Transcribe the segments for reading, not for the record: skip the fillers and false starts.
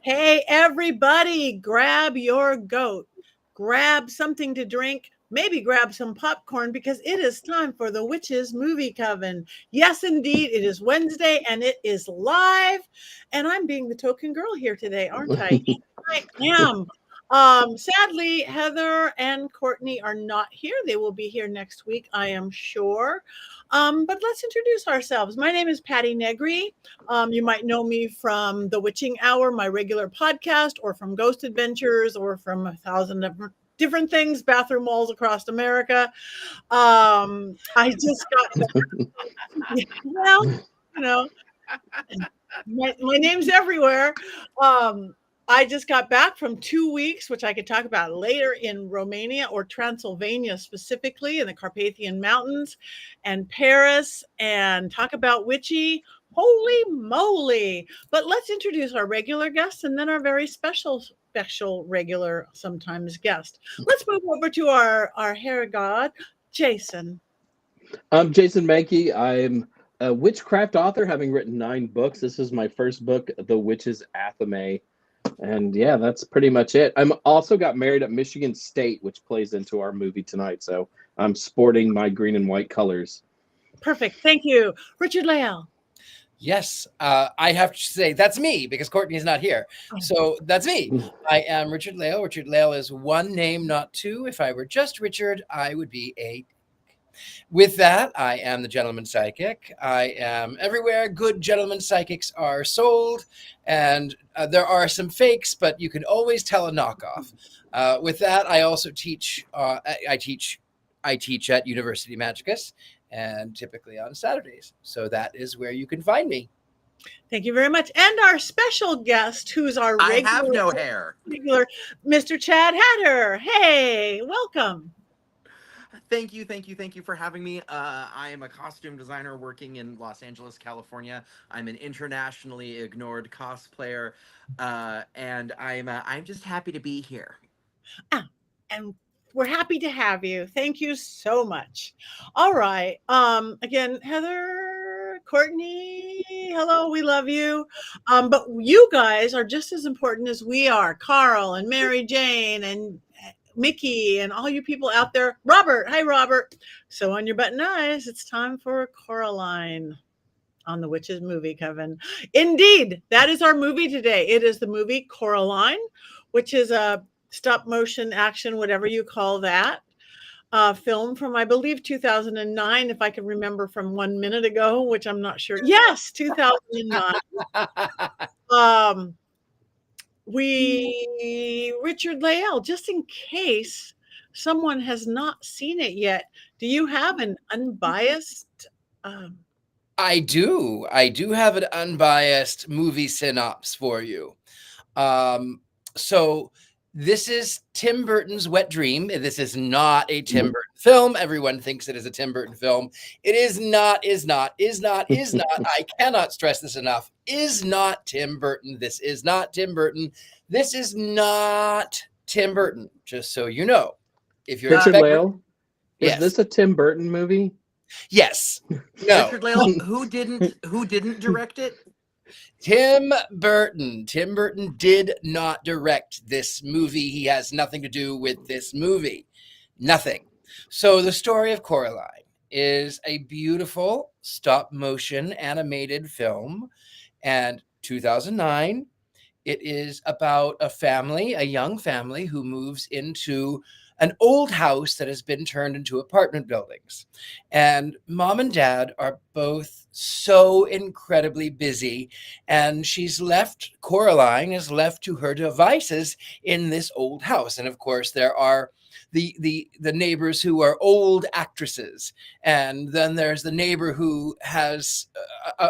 Hey, everybody, grab your goat, grab something to drink, maybe grab some popcorn because it is time for the Witches Movie Coven. Yes, indeed, it is Wednesday and it is live. And I'm being the token girl here today, aren't I? I am. Sadly, Heather and Courtney are not here. They will be here next week, I am sure. But let's introduce ourselves. My name is Patti Negri. You might know me from The Witching Hour, my regular podcast, or from Ghost Adventures, or from a thousand different things, bathroom walls across America. I just got, well, you know, my name's everywhere. Um, I just got back from 2 weeks, which I could talk about later, in Romania or Transylvania specifically, in the Carpathian Mountains, and Paris, and talk about witchy. Holy moly! But let's introduce our regular guests and then our very special regular sometimes guest. Let's move over to our hair god, Jason. I'm Jason Mankey. I'm a witchcraft author, having written 9 books. This is my first book, The Witch's Athame. And yeah, that's pretty much it. I'm also got married at Michigan State, which plays into our movie tonight. So I'm sporting my green and white colors. Perfect. Thank you. Richard-Lael. Yes, I have to say that's me because Courtney is not here. So that's me. I am Richard-Lael. Richard-Lael is one name, not two. If I were just Richard, I would be a. With that, I am the gentleman psychic. I am everywhere good gentleman psychics are sold, and there are some fakes, but you can always tell a knockoff. With that, I also teach. I teach at University Magicus, and typically on Saturdays. So that is where you can find me. Thank you very much. And our special guest, who's our regular, I have no hair. Regular Mr. Chad Hatter. Hey, welcome. Thank you for having me. I am a costume designer working in Los Angeles, California. I'm an internationally ignored cosplayer, and I'm just happy to be here. And we're happy to have you. Thank you so much. All right. Again, Heather, Courtney, hello, we love you. But you guys are just as important as we are. Carl and Mary Jane and Mickey and all you people out there. Robert, hi Robert. So on your button eyes, it's time for Coraline on the Witches Movie Coven. Indeed, that is our movie today. It is the movie Coraline, which is a stop motion action, whatever you call that, film from, I believe, 2009, if I can remember from 1 minute ago, which I'm not sure. Yes, 2009. Richard-Lael, just in case someone has not seen it yet, do you have an unbiased? I do have an unbiased movie synopsis for you. So this is Tim Burton's Wet Dream. This is not a Tim Burton film. Everyone thinks it is a Tim Burton film. It is not. I cannot stress this enough. Is not Tim Burton. This is not Tim Burton. This is not Tim Burton. Just so you know. If you're Richard-Lael, yes. Is this a Tim Burton movie? Yes. No. Richard-Lael, who didn't direct it? Tim Burton. Tim Burton did not direct this movie. He has nothing to do with this movie. Nothing. So the story of Coraline is a beautiful stop motion animated film. And 2009, it is about a family, a young family who moves into an old house that has been turned into apartment buildings. And mom and dad are both so incredibly busy. And Coraline is left to her devices in this old house. And of course, there are the neighbors who are old actresses. And then there's the neighbor who has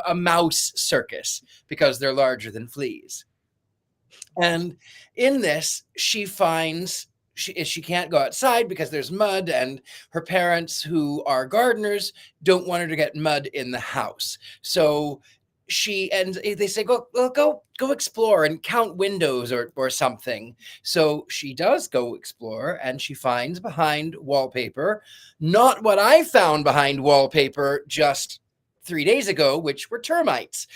a mouse circus because they're larger than fleas. And in this, she finds she can't go outside because there's mud, and her parents, who are gardeners, don't want her to get mud in the house. So they say, go explore and count windows or something. So she does go explore, and she finds behind wallpaper, not what I found behind wallpaper just 3 days ago, which were termites.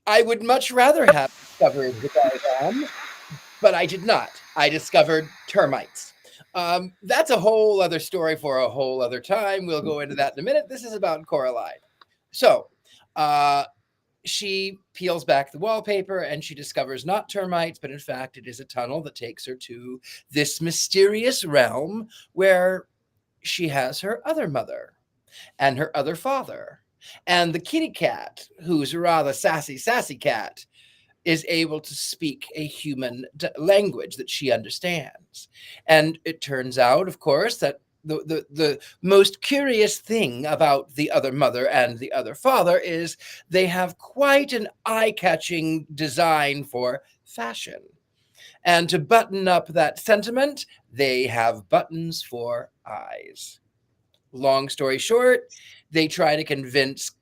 I would much rather have discovered the Beldam, but I did not. I discovered termites. That's a whole other story for a whole other time. We'll go into that in a minute. This is about Coraline. So she peels back the wallpaper and she discovers not termites, but in fact, it is a tunnel that takes her to this mysterious realm where she has her other mother and her other father. And the kitty cat, who's a rather sassy cat, is able to speak a human language that she understands. And it turns out, of course, that the most curious thing about the other mother and the other father is they have quite an eye-catching design for fashion. And to button up that sentiment, they have buttons for eyes. Long story short, they try to convince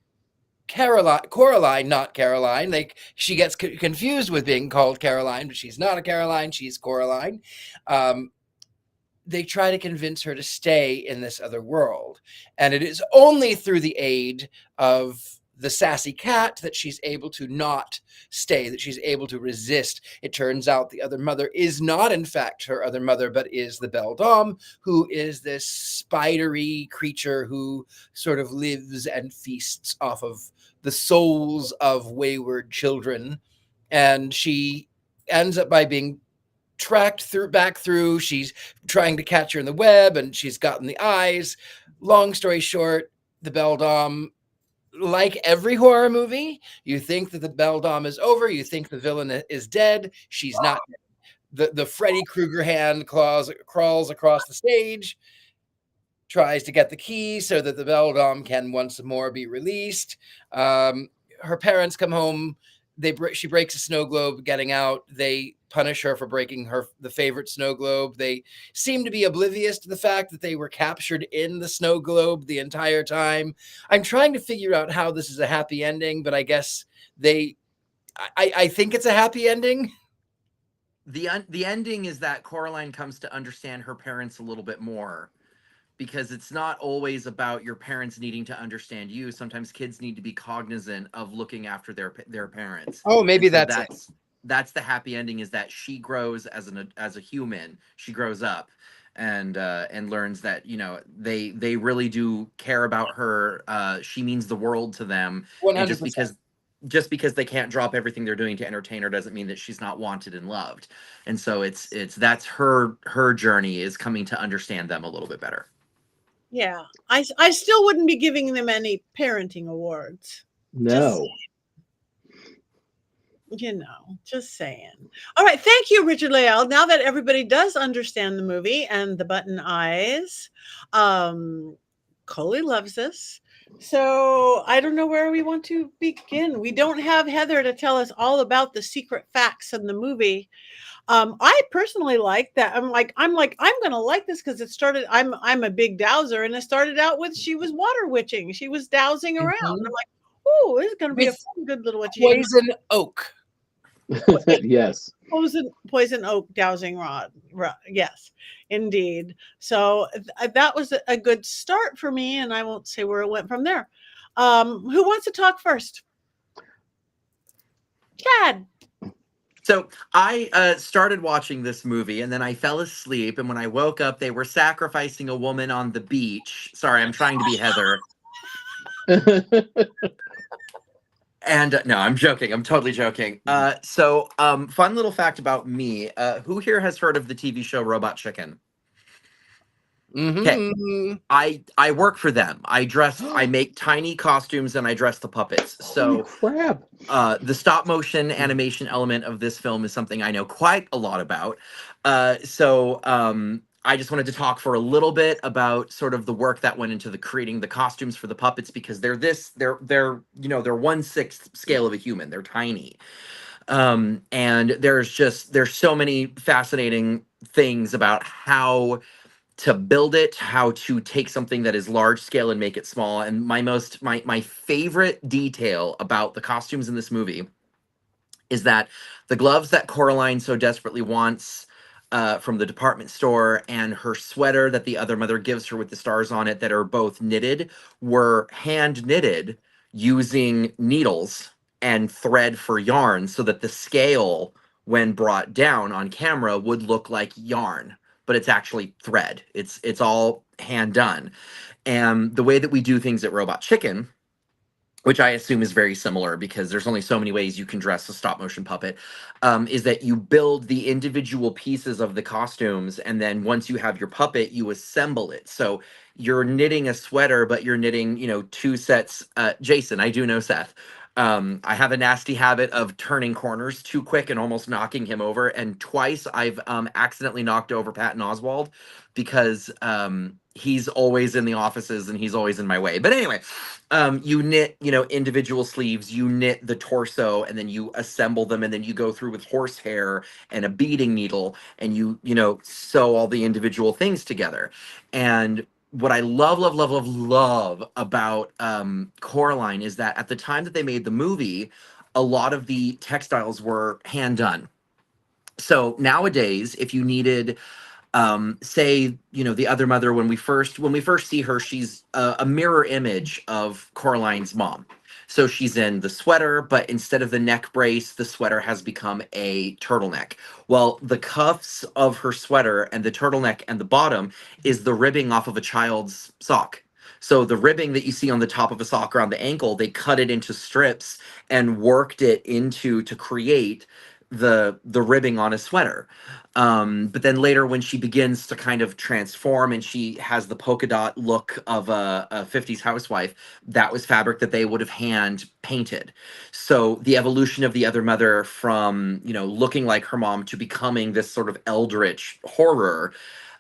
Coraline, not Caroline. She gets confused with being called Caroline, but she's not a Caroline. She's Coraline. They try to convince her to stay in this other world. And it is only through the aid of the sassy cat that she's able to not stay, that she's able to resist. It turns out the other mother is not, in fact, her other mother, but is the Beldam, who is this spidery creature who sort of lives and feasts off of the souls of wayward children. And she ends up by being tracked back through. She's trying to catch her in the web, and she's gotten the eyes. Long story short, the Beldam, like every horror movie, you think that the Beldam is over. You think the villain is dead. She's not dead. The Freddy Krueger hand crawls across the stage, tries to get the key so that the Beldam can once more be released. Her parents come home. She breaks a snow globe getting out. They punish her for breaking the favorite snow globe. They seem to be oblivious to the fact that they were captured in the snow globe the entire time. I'm trying to figure out how this is a happy ending, but I guess I think it's a happy ending. The ending is that Coraline comes to understand her parents a little bit more, because it's not always about your parents needing to understand you. Sometimes kids need to be cognizant of looking after their parents. Oh, maybe so that's the happy ending, is that she grows as a human. She grows up and learns that, you know, they really do care about her. She means the world to them. 100%. And just because they can't drop everything they're doing to entertain her doesn't mean that she's not wanted and loved. And so that's her journey, is coming to understand them a little bit better. Yeah, I still wouldn't be giving them any parenting awards. No. Just saying. All right, thank you, Richard-Lael. Now that everybody does understand the movie and the button eyes, Coley loves this. So I don't know where we want to begin. We don't have Heather to tell us all about the secret facts in the movie. I personally like that. I'm gonna like this because it started. I'm a big dowser, and it started out with she was water witching. She was dowsing around. I'm like, oh, this is gonna be a fun, good little witchy. Poison oak. Yes. Poison oak dowsing rod. Yes, indeed. So that was a good start for me, and I won't say where it went from there. Who wants to talk first? Chad. So I started watching this movie, and then I fell asleep. And when I woke up, they were sacrificing a woman on the beach. Sorry, I'm trying to be Heather. And no, I'm joking. I'm totally joking. So fun little fact about me. Who here has heard of the TV show Robot Chicken? Mm-hmm. Okay. I work for them. I make tiny costumes and I dress the puppets. So holy crap. The stop motion animation element of this film is something I know quite a lot about. So I just wanted to talk for a little bit about sort of the work that went into creating the costumes for the puppets, because they're 1/6 scale of a human. They're tiny. And there's so many fascinating things about how to build it, how to take something that is large scale and make it small. And my favorite detail about the costumes in this movie is that the gloves that Coraline so desperately wants from the department store, and her sweater that the other mother gives her with the stars on it that are both knitted, were hand knitted using needles and thread for yarn so that the scale, when brought down on camera, would look like yarn, but it's actually thread. It's all hand done. And the way that we do things at Robot Chicken, which I assume is very similar because there's only so many ways you can dress a stop motion puppet, is that you build the individual pieces of the costumes, and then once you have your puppet, you assemble it. So you're knitting a sweater, but you're knitting, you know, two sets. Jason, I do know Seth. I have a nasty habit of turning corners too quick and almost knocking him over. And twice I've accidentally knocked over Patton Oswalt because he's always in the offices and he's always in my way. But anyway, you knit, you know, individual sleeves, you knit the torso, and then you assemble them, and then you go through with horsehair and a beading needle, and you know, sew all the individual things together. And what I love about Coraline is that at the time that they made the movie, a lot of the textiles were hand done. So nowadays, if you needed say, you know, the other mother, when we first see her, she's a mirror image of Coraline's mom. So she's in the sweater, but instead of the neck brace, the sweater has become a turtleneck. Well, the cuffs of her sweater and the turtleneck and the bottom is the ribbing off of a child's sock. So the ribbing that you see on the top of a sock around the ankle, they cut it into strips and worked it into to create the ribbing on a sweater. But then later, when she begins to kind of transform and she has the polka dot look of a 50s housewife, that was fabric that they would have hand painted. So the evolution of the other mother from, you know, looking like her mom to becoming this sort of eldritch horror,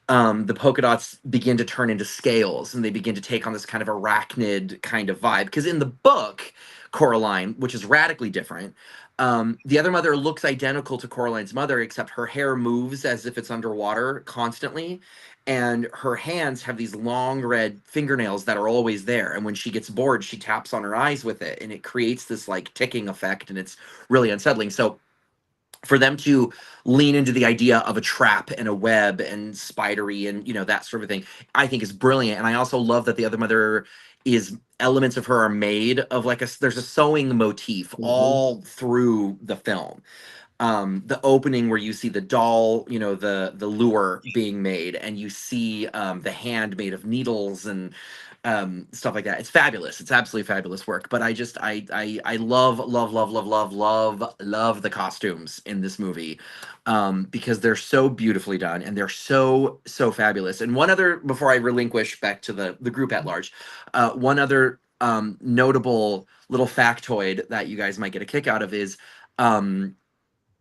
the polka dots begin to turn into scales and they begin to take on this kind of arachnid kind of vibe. Because in the book, Coraline, which is radically different, the other mother looks identical to Coraline's mother, except her hair moves as if it's underwater constantly. And her hands have these long red fingernails that are always there. And when she gets bored, she taps on her eyes with it. And it creates this like ticking effect. And it's really unsettling. So for them to lean into the idea of a trap and a web and spidery and, you know, that sort of thing, I think is brilliant. And I also love that the other mother is elements of her are made of like there's a sewing motif all through the film. The opening where you see the doll, you know, the lure being made, and you see the hand made of needles and stuff like that. It's fabulous. It's absolutely fabulous work. But I love the costumes in this movie because they're so beautifully done and they're so fabulous. And one other, before I relinquish back to the group at large, one other notable little factoid that you guys might get a kick out of is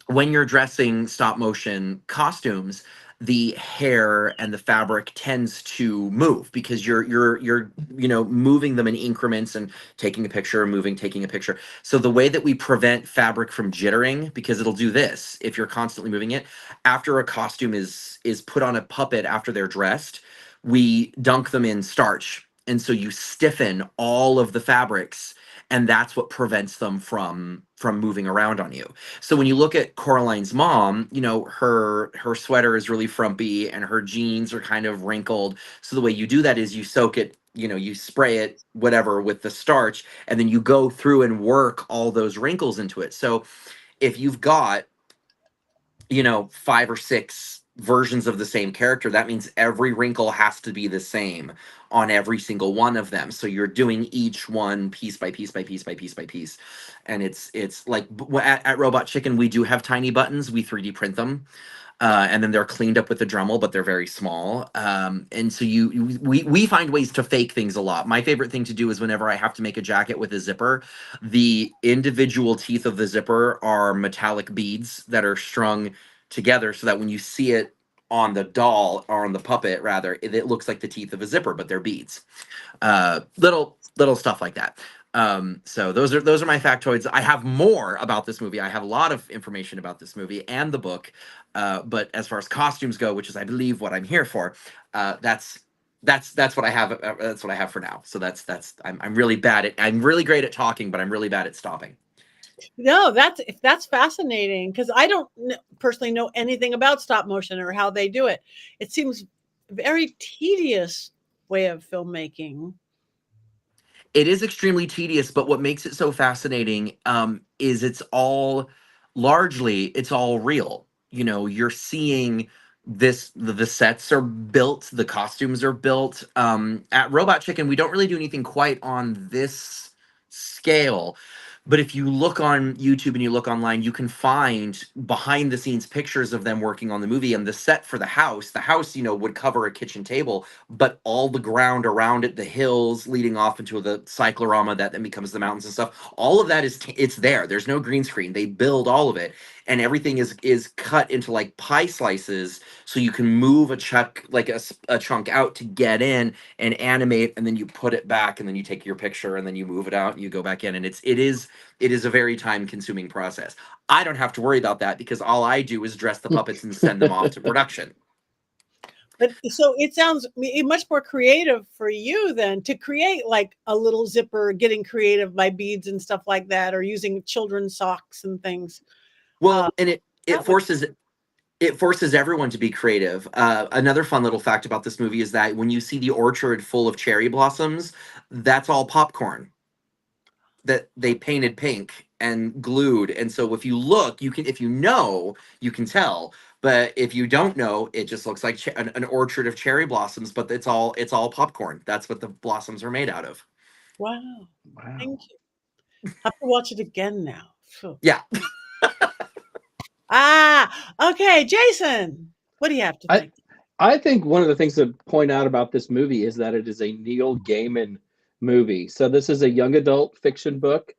when you're dressing stop motion costumes, the hair and the fabric tends to move because you're you know, moving them in increments and taking a picture, moving, taking a picture. So the way that we prevent fabric from jittering, because it'll do this if you're constantly moving it, after a costume is put on a puppet after they're dressed, we dunk them in starch. And so you stiffen all of the fabrics, and that's what prevents them from moving around on you. So when you look at Coraline's mom, you know, her sweater is really frumpy and her jeans are kind of wrinkled. So the way you do that is you soak it, you know, you spray it, whatever, with the starch, and then you go through and work all those wrinkles into it. So if you've got, you know, 5 or 6 versions of the same character, that means every wrinkle has to be the same on every single one of them. So you're doing each one piece by piece by piece by piece by piece. And it's like at Robot Chicken, we do have tiny buttons. We 3D print them. And then they're cleaned up with the Dremel, but they're very small. And so we find ways to fake things a lot. My favorite thing to do is whenever I have to make a jacket with a zipper, the individual teeth of the zipper are metallic beads that are strung together so that when you see it on the doll, or on the puppet rather, it looks like the teeth of a zipper, but they're beads. Little stuff like that. So those are my factoids. I have more about this movie. I have a lot of information about this movie and the book. But as far as costumes go, which is I believe what I'm here for, that's what I have. That's what I have for now. So I'm really great at talking, but I'm really bad at stopping. No, that's fascinating because I don't personally know anything about stop motion or how they do it. It seems very tedious way of filmmaking. It is extremely tedious, but what makes it so fascinating is it's all real. You know, you're seeing the sets are built, the costumes are built. At Robot Chicken, we don't really do anything quite on this scale. But if you look on YouTube and you look online, you can find behind the scenes pictures of them working on the movie, and the set for the house, you know, would cover a kitchen table, but all the ground around it, the hills leading off into the cyclorama that then becomes the mountains and stuff, all of that it's there. There's no green screen. They build all of it, and everything is cut into like pie slices, so you can move a chunk like a chunk out to get in and animate, and then you put it back, and then you take your picture, and then you move it out and you go back in, and it is a very time consuming process. I don't have to worry about that because all I do is dress the puppets and send them off to production. But so it sounds much more creative for you then to create like a little zipper, getting creative by beads and stuff like that, or using children's socks and things. Well, and it forces everyone to be creative. Another fun little fact about this movie is that when you see the orchard full of cherry blossoms, that's all popcorn that they painted pink and glued. And so if you look, if you know, you can tell. But if you don't know, it just looks like an orchard of cherry blossoms, but it's all popcorn. That's what the blossoms are made out of. Wow. Thank you. Have to watch it again now. Phew. Yeah. Okay, Jason, what do you have to think? I think one of the things to point out about this movie is that it is a Neil Gaiman movie. So this is a young adult fiction book,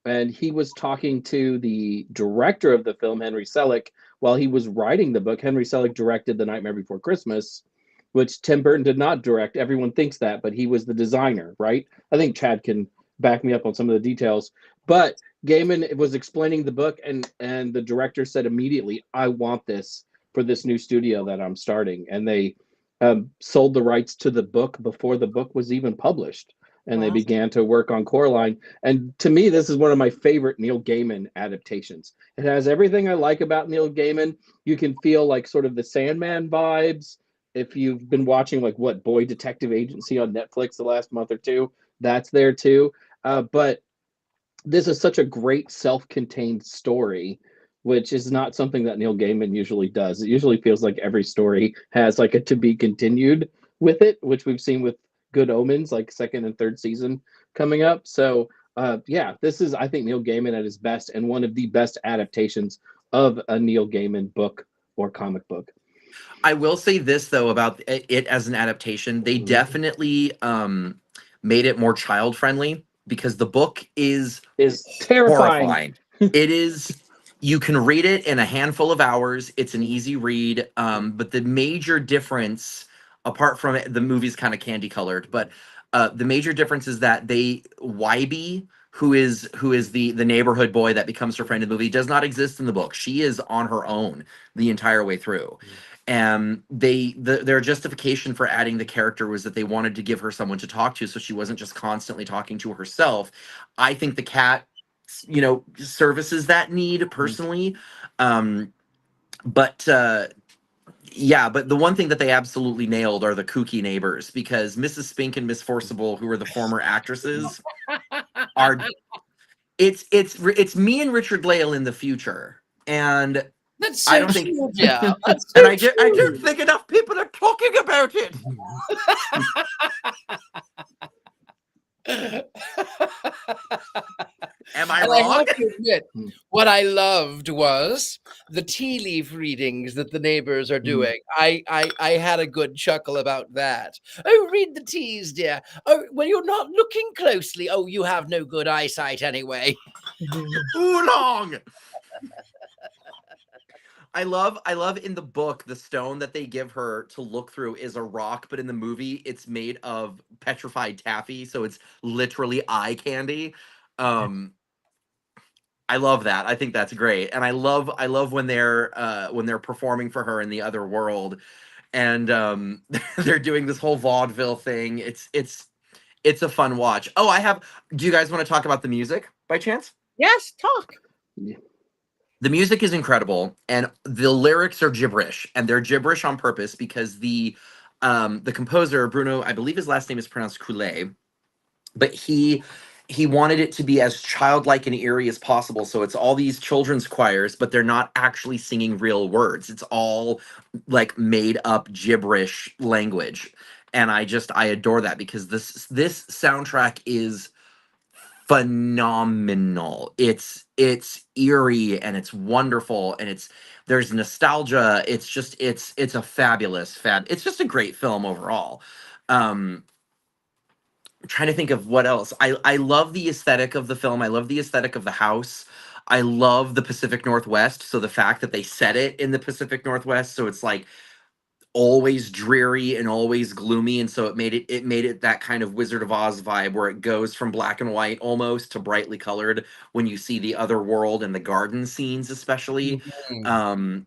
and he was talking to the director of the film, Henry Selick, while he was writing the book. Henry Selick directed The Nightmare Before Christmas, which Tim Burton did not direct. Everyone thinks that, but he was the designer, right? I think Chad can back me up on some of the details. But Gaiman was explaining the book, and the director said immediately, I want this for this new studio that I'm starting. And they sold the rights to the book before the book was even published. And They began to work on Coraline. And to me, this is one of my favorite Neil Gaiman adaptations. It has everything I like about Neil Gaiman. You can feel like sort of the Sandman vibes. If you've been watching like Boy Detective Agency on Netflix the last month or two, that's there too. But this is such a great self-contained story, which is not something that Neil Gaiman usually does. It usually feels like every story has like a to be continued with it, which we've seen with Good Omens, like second and third season coming up. So this is, I think, Neil Gaiman at his best, and one of the best adaptations of a Neil Gaiman book or comic book. I will say this though about it as an adaptation, they definitely made it more child friendly, because the book is terrifying. Horrifying. It is. You can read it in a handful of hours. It's an easy read. But the major difference, apart from it, the movie's kind of candy colored, but the major difference is that Wybie, who is the neighborhood boy that becomes her friend in the movie, does not exist in the book. She is on her own the entire way through. And their justification for adding the character was that they wanted to give her someone to talk to, so she wasn't just constantly talking to herself. I think the cat, services that need personally. But the one thing that they absolutely nailed are the kooky neighbors, because Mrs. Spink and Miss Forcible, who are the former actresses, are it's me and Richard-Lael in the future. And that's so I don't think, yeah. and I don't think enough people are talking about it. Am I wrong? I have to admit, what I loved was the tea leaf readings that the neighbors are doing. I had a good chuckle about that. Oh, read the teas, dear. Oh, well, you're not looking closely. Oh, you have no good eyesight anyway. Oolong. I love in the book, the stone that they give her to look through is a rock, but in the movie it's made of petrified taffy, so it's literally eye candy. I love that. I think that's great. And I love when they're performing for her in the other world, and they're doing this whole vaudeville thing. It's a fun watch. Oh, do you guys want to talk about the music by chance? Yes, talk. Yeah. The music is incredible, and the lyrics are gibberish, and they're gibberish on purpose because the composer, Bruno, I believe his last name is pronounced Coulet. but he wanted it to be as childlike and eerie as possible. So it's all these children's choirs, but they're not actually singing real words. It's all like made up gibberish language. And I adore that, because this soundtrack is phenomenal. It's eerie and it's wonderful, and there's nostalgia. It's a it's just a great film overall. I'm trying to think of what else. I love the aesthetic of the film. I love the aesthetic of the house. I love the Pacific Northwest. So the fact that they set it in the Pacific Northwest, so it's like always dreary and always gloomy, and so it made it that kind of Wizard of Oz vibe, where it goes from black and white almost to brightly colored when you see the other world and the garden scenes especially. Mhm.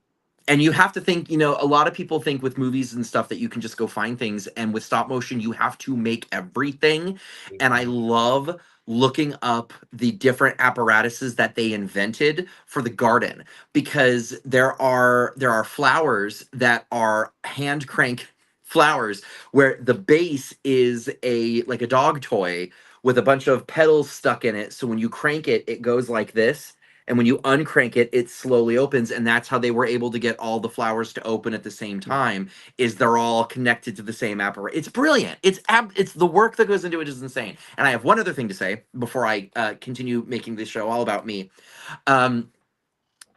And you have to think, a lot of people think with movies and stuff that you can just go find things, and with stop motion you have to make everything. And I love looking up the different apparatuses that they invented for the garden, because there are flowers that are hand crank flowers, where the base is a dog toy with a bunch of petals stuck in it, so when you crank it, it goes like this, and when you uncrank it, it slowly opens. And that's how they were able to get all the flowers to open at the same time, is they're all connected to the same apparatus. It's brilliant. It's the work that goes into it is insane. And I have one other thing to say before I continue making this show all about me. um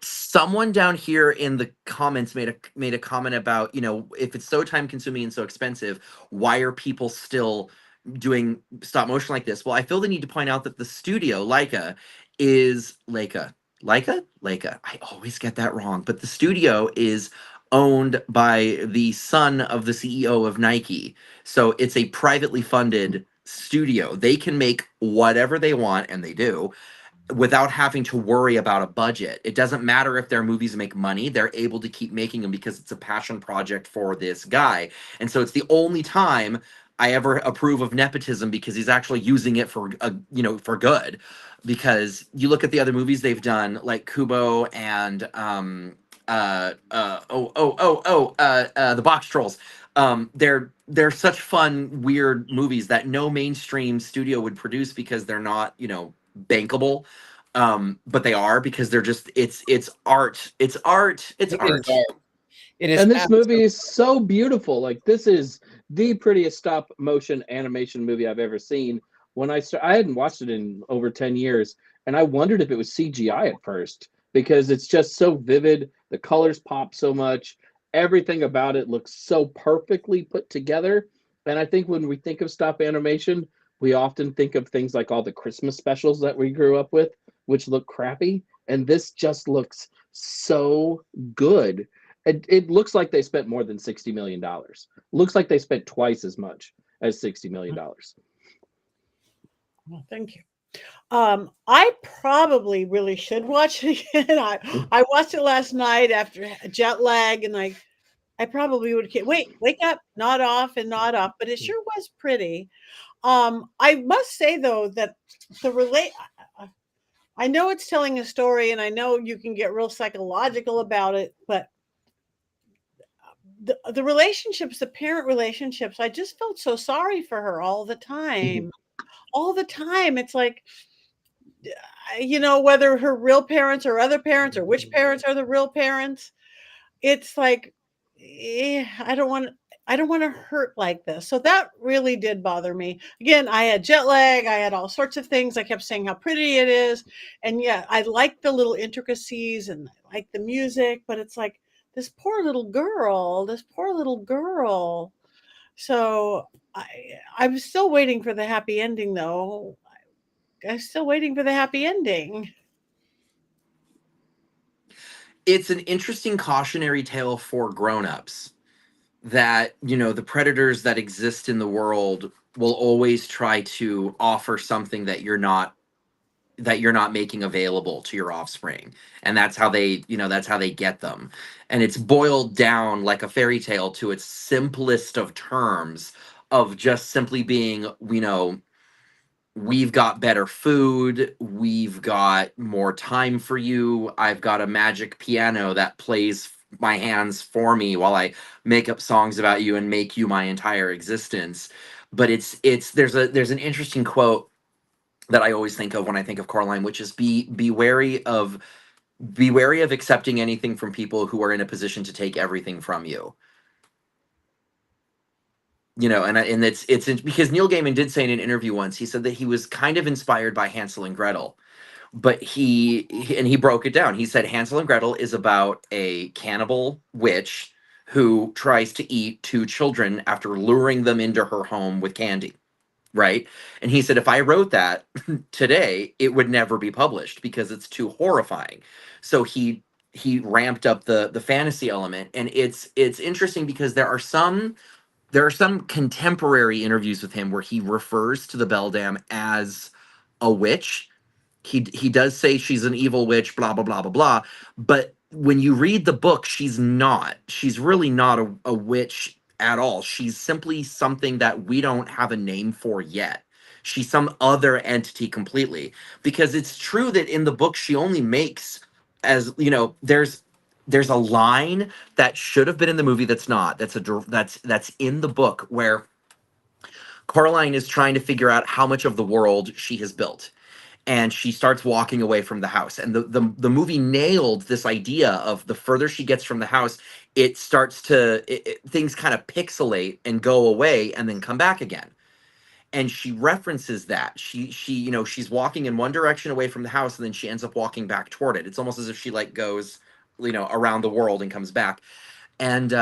Someone down here in the comments made a comment about, if it's so time consuming and so expensive, why are people still doing stop motion like this? Well, I feel the need to point out that the studio Leica is Leica. I always get that wrong, but the studio is owned by the son of the CEO of Nike. So it's a privately funded studio. They can make whatever they want, and they do, without having to worry about a budget. It doesn't matter if their movies make money, they're able to keep making them because it's a passion project for this guy. And so it's the only time I ever approve of nepotism, because he's actually using it for good. Because you look at the other movies they've done, like Kubo and the Box Trolls. They're such fun, weird movies that no mainstream studio would produce, because they're not, bankable. But they are, because they're just it's art. It's art. It's It art. is art. It is And this movie absolutely- is so beautiful. Like, this is the prettiest stop motion animation movie I've ever seen. When I hadn't watched it in over 10 years, and I wondered if it was CGI at first, because it's just so vivid. The colors pop so much. Everything about it looks so perfectly put together. And I think when we think of stop animation, we often think of things like all the Christmas specials that we grew up with, which look crappy. And this just looks so good. It looks like they spent more than $60 million. Looks like they spent twice as much as $60 million. Well, thank you. I probably really should watch it again. I watched it last night after jet lag, and I probably would wake up, not off and not off, but it sure was pretty. I must say though that I know it's telling a story, and I know you can get real psychological about it, but the relationships, the parent relationships, I just felt so sorry for her all the time. All the time. It's like, whether her real parents or other parents, or which parents are the real parents, it's like, I don't want to hurt like this. So that really did bother me. Again, I had jet lag, I had all sorts of things. I kept saying how pretty it is. And yeah, I like the little intricacies and I like the music, but it's like this poor little girl, this poor little girl. So I'm still waiting for the happy ending though. I'm still waiting for the happy ending. It's an interesting cautionary tale for grown-ups, that the predators that exist in the world will always try to offer something that you're not making available to your offspring, and that's how they get them. And it's boiled down like a fairy tale to its simplest of terms, of just simply being, we've got better food, we've got more time for you, I've got a magic piano that plays my hands for me while I make up songs about you and make you my entire existence. but there's an interesting quote that I always think of when I think of Coraline, which is be wary of accepting anything from people who are in a position to take everything from you. You know, and because Neil Gaiman did say in an interview once, he said that he was kind of inspired by Hansel and Gretel, but he broke it down. He said Hansel and Gretel is about a cannibal witch who tries to eat two children after luring them into her home with candy, right? And he said if I wrote that today, it would never be published because it's too horrifying. So he ramped up the fantasy element, and it's interesting because there are some contemporary interviews with him where he refers to the Beldam as a witch. He does say she's an evil witch, blah blah blah blah blah. But when you read the book, she's not. She's really not a witch at all. She's simply something that we don't have a name for yet. She's some other entity completely. Because it's true that in the book she only makes, as you know, there's a line that should have been in the movie that's not. That's in the book where Coraline is trying to figure out how much of the world she has built, and she starts walking away from the house. And the movie nailed this idea of the further she gets from the house, it starts to things kind of pixelate and go away and then come back again. And she references that she you know, she's walking in one direction away from the house and then she ends up walking back toward it. It's almost as if she like goes, you know, around the world and comes back. And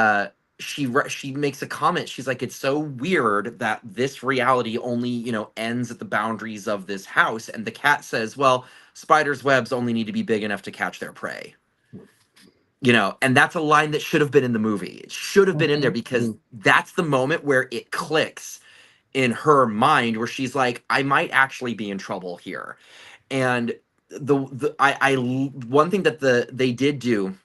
she makes a comment. She's like, it's so weird that this reality only, you know, ends at the boundaries of this house. And the cat says, well, spiders' webs only need to be big enough to catch their prey. You know, and that's a line that should have been in the movie. It should have been in there because that's the moment where it clicks in her mind, where she's like, I might actually be in trouble here. And one thing that they did do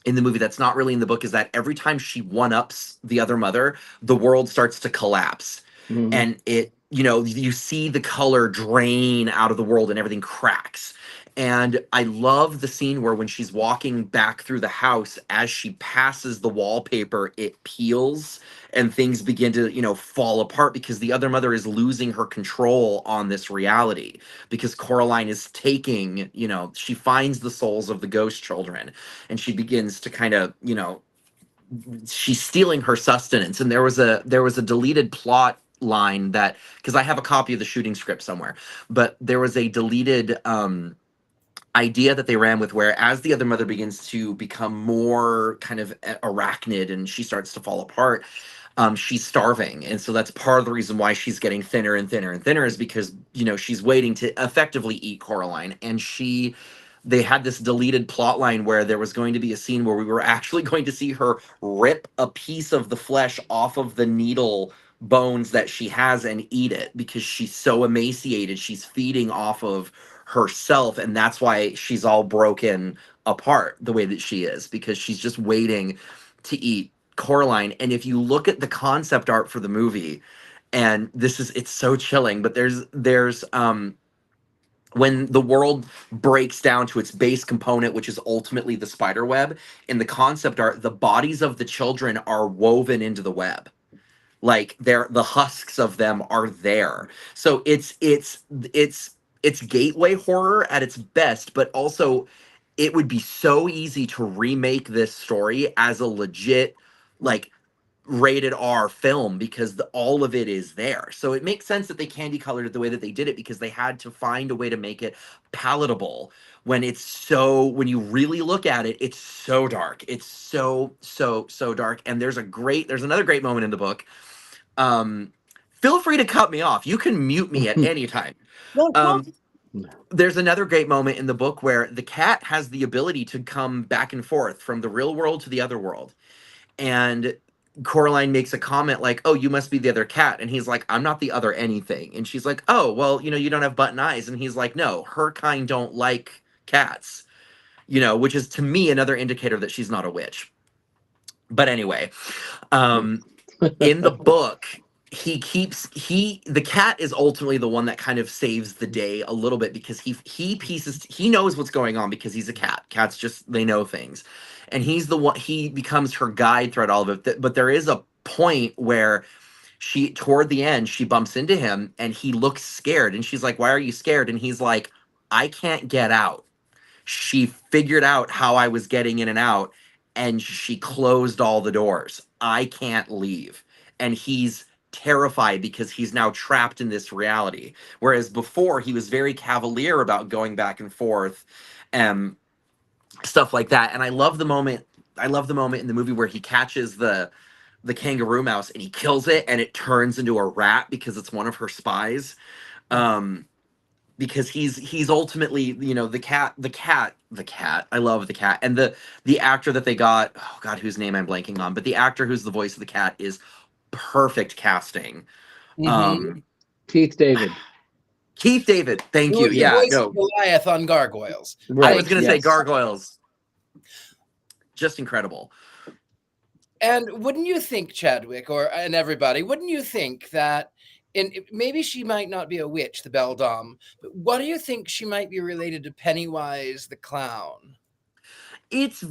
in the movie that's not really in the book is that every time she one-ups the other mother, the world starts to collapse. And it, you know, you see the color drain out of the world and everything cracks. And I love the scene where when she's walking back through the house, as she passes the wallpaper, it peels and things begin to, you know, fall apart because the other mother is losing her control on this reality, because Coraline is taking, you know, she finds the souls of the ghost children and she begins to kind of, you know, she's stealing her sustenance. And there was a deleted plot line that, because I have a copy of the shooting script somewhere, but there was a deleted idea that they ran with, where as the other mother begins to become more kind of arachnid and she starts to fall apart, she's starving. And so that's part of the reason why she's getting thinner and thinner and thinner, is because, you know, she's waiting to effectively eat Coraline. And they had this deleted plot line where there was going to be a scene where we were actually going to see her rip a piece of the flesh off of the needle bones that she has and eat it, because she's so emaciated. She's feeding off of herself, and that's why she's all broken apart the way that she is, because she's just waiting to eat Coraline. And if you look at the concept art for the movie, and it's so chilling, but there's when the world breaks down to its base component, which is ultimately the spider web, in the concept art, the bodies of the children are woven into the web. Like the husks of them are there. So it's gateway horror at its best, but also it would be so easy to remake this story as a legit, like, rated R film, because all of it is there. So it makes sense that they candy colored it the way that they did it, because they had to find a way to make it palatable when when you really look at it, it's so dark. It's so dark. And there's another great moment in the book. Feel free to cut me off. You can mute me at any time. There's another great moment in the book where the cat has the ability to come back and forth from the real world to the other world. And Coraline makes a comment like, oh, you must be the other cat. And he's like, I'm not the other anything. And she's like, oh, well, you know, you don't have button eyes. And he's like, no, her kind don't like cats, you know, which is to me another indicator that she's not a witch. But anyway, in the book, the cat is ultimately the one that kind of saves the day a little bit, because he knows what's going on because he's a cat. Cats just, they know things. And he becomes her guide throughout all of it. But there is a point where she toward the end, she bumps into him and he looks scared and she's like, "Why are you scared?" And he's like, "I can't get out. She figured out how I was getting in and out and she closed all the doors. I can't leave." And he's terrified because he's now trapped in this reality. Whereas before he was very cavalier about going back and forth and stuff like that. And I love the moment in the movie where he catches the kangaroo mouse and he kills it and it turns into a rat because it's one of her spies. Because he's ultimately, you know, the cat. I love the cat. And the actor that they got, oh God, whose name I'm blanking on, but the actor who's the voice of the cat is perfect casting. Keith David. Keith David, thank you. The Yeah, voice no, of Goliath on Gargoyles. I was gonna say Gargoyles. Just incredible. And wouldn't you think, Chadwick, and everybody, wouldn't you think that maybe she might not be a witch, the beldam, but what do you think she might be related to Pennywise the clown? It's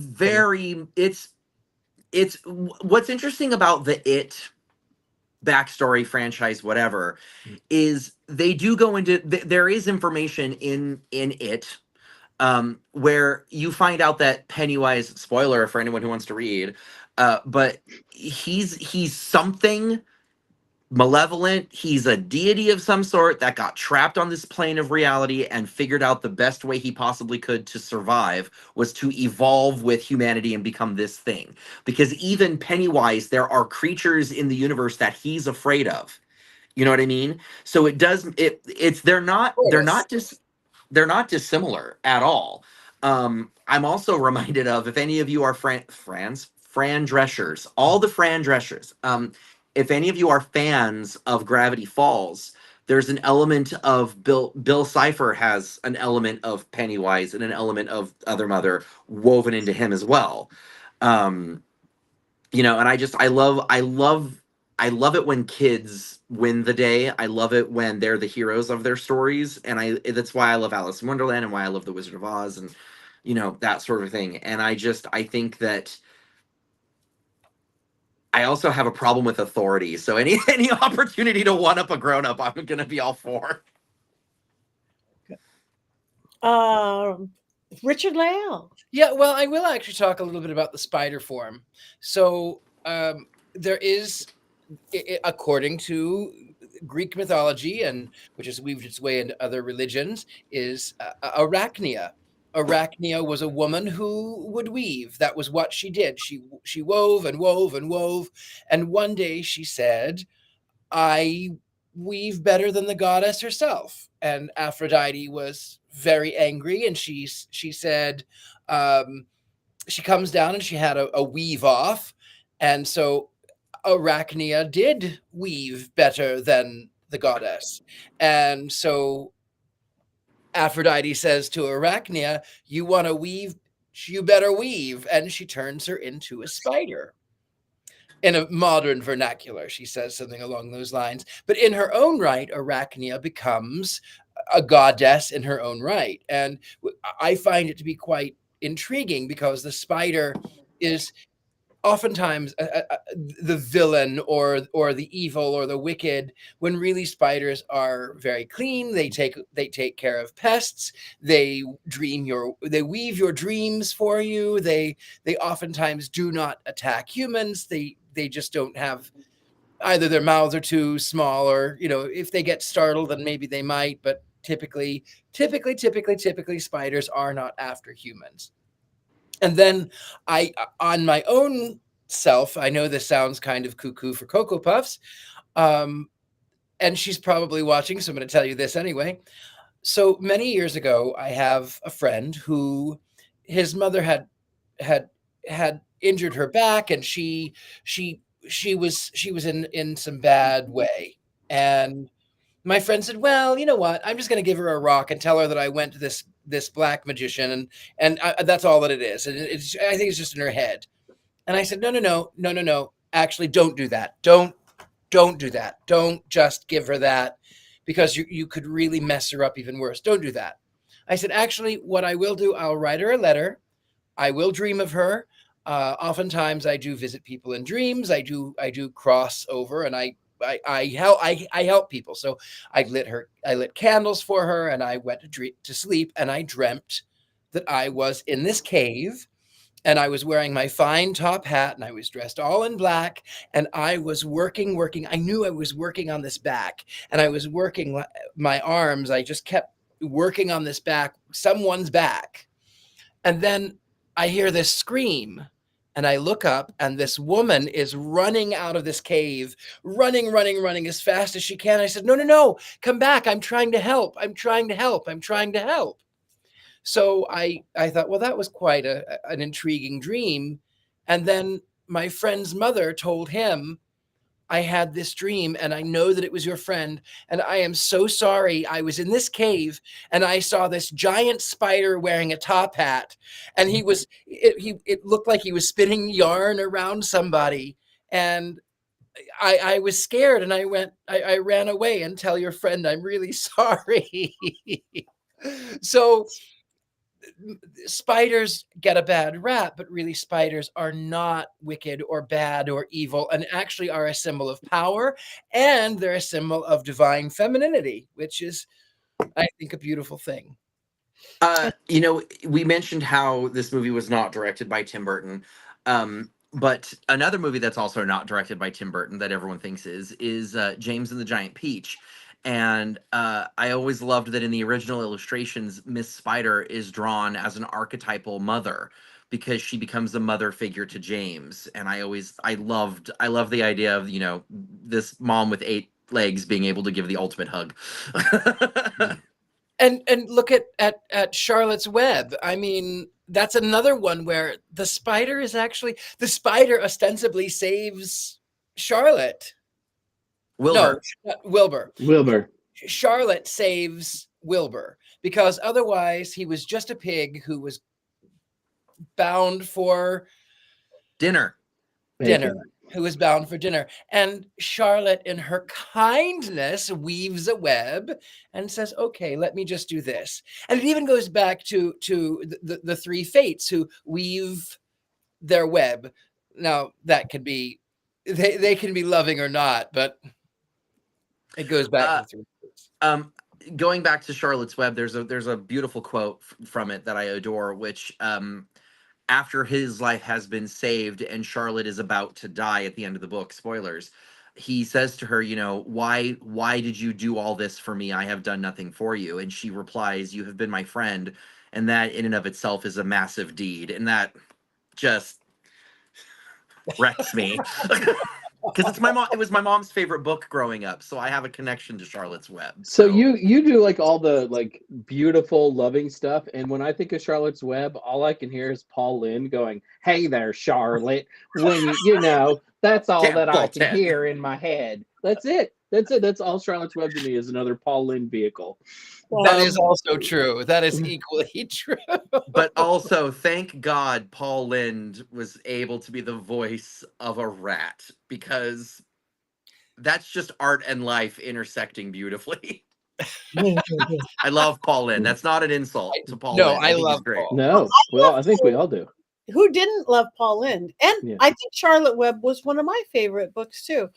what's interesting about the It backstory franchise, whatever, is they do go into there is information in It where you find out that Pennywise, spoiler for anyone who wants to read, but he's something malevolent. He's a deity of some sort that got trapped on this plane of reality and figured out the best way he possibly could to survive was to evolve with humanity and become this thing. Because even Pennywise, there are creatures in the universe that he's afraid of. You know what I mean? So they're not dissimilar at all. I'm also reminded of, if any of you are Fran Dreschers, all the Fran Dreschers. If any of you are fans of Gravity Falls, there's an element of Bill Cipher has an element of Pennywise and an element of Other Mother woven into him as well. You know, and I love it when kids win the day. I love it when they're the heroes of their stories, and that's why I love Alice in Wonderland and why I love The Wizard of Oz and, you know, that sort of thing. And I think that I also have a problem with authority. So any opportunity to one up a grown up, I'm going to be all for. Richard-Lael. Yeah, well, I will actually talk a little bit about the spider form. So there is, according to Greek mythology, and which has weaved its way into other religions, is Arachnia. Arachnia was a woman who would weave. That was what she did. She wove and wove and wove. And one day she said, "I weave better than the goddess herself." And Aphrodite was very angry, and she said, she comes down and she had a weave off. And so Arachnia did weave better than the goddess. And so Aphrodite says to Arachnia, "You want to weave? You better weave." And she turns her into a spider. In a modern vernacular, she says something along those lines. But in her own right, Arachnia becomes a goddess in her own right. And I find it to be quite intriguing because the spider is oftentimes the villain or the evil or the wicked, when really spiders are very clean. They take care of pests. They weave your dreams for you. They oftentimes do not attack humans. They just don't have, either their mouths are too small, or, you know, if they get startled, then maybe they might, but typically spiders are not after humans. And then on my own self, I know this sounds kind of cuckoo for Cocoa Puffs, and she's probably watching, so I'm going to tell you this anyway. So many years ago, I have a friend who, his mother had injured her back, and she was in some bad way. And my friend said, "Well, you know what? I'm just going to give her a rock and tell her that I went to this black magician, and that's all that it is. And I think it's just in her head." And I said, no. Actually, don't do that. Don't do that. Don't just give her that, because you could really mess her up even worse. Don't do that. I said, actually, what I will do, I'll write her a letter. I will dream of her. Oftentimes I do visit people in dreams. I do cross over, and I I help people. So I lit candles for her, and I went to sleep, and I dreamt that I was in this cave, and I was wearing my fine top hat, and I was dressed all in black, and I was working. I knew I was working on this back, and I was working my arms. I just kept working on this back, someone's back. And then I hear this scream, and I look up, and this woman is running out of this cave, running as fast as she can. I said, no, come back. I'm trying to help. So I thought, well, that was quite an intriguing dream. And then my friend's mother told him, I had this dream, and I know that it was your friend, and I am so sorry. I was in this cave, and I saw this giant spider wearing a top hat, and it looked like he was spinning yarn around somebody, and I was scared, and I ran away, and tell your friend I'm really sorry. So spiders get a bad rap, but really spiders are not wicked or bad or evil, and actually are a symbol of power, and they're a symbol of divine femininity, which is, I think, a beautiful thing. We mentioned how this movie was not directed by Tim Burton. But another movie that's also not directed by Tim Burton that everyone thinks is James and the Giant Peach. And I always loved that in the original illustrations, Miss Spider is drawn as an archetypal mother because she becomes the mother figure to James. And I love the idea of, this mom with 8 legs being able to give the ultimate hug. And look at Charlotte's Web. I mean, that's another one where the spider ostensibly saves Charlotte. Wilbur. No, Wilbur. Wilbur. Charlotte saves Wilbur because otherwise he was just a pig who was bound for dinner. Who was bound for dinner. And Charlotte, in her kindness, weaves a web and says, okay, let me just do this. And it even goes back to the 3 fates who weave their web. Now, that can be, they can be loving or not, but it goes back to 3 fates. Going back to Charlotte's Web, there's a beautiful quote from it that I adore, which after his life has been saved and Charlotte is about to die at the end of the book, spoilers, he says to her, why did you do all this for me? I have done nothing for you. And she replies, you have been my friend. And that in and of itself is a massive deed. And that just wrecks me. Because it's my mom. It was my mom's favorite book growing up, so I have a connection to Charlotte's Web. So you do like all the like beautiful, loving stuff, and when I think of Charlotte's Web, all I can hear is Paul Lynde going, "Hey there, Charlotte." When that's all that I can hear in my head. That's it. That's all Charlotte's Web to me is another Paul Lynde vehicle. That is also true. That is equally true. But also, thank God Paul Lynde was able to be the voice of a rat, because that's just art and life intersecting beautifully. I love Paul Lynde. That's not an insult to Paul Lynde. I love Paul. No, well, I think we all do. Who didn't love Paul Lynde? And I think Charlotte Web was one of my favorite books too.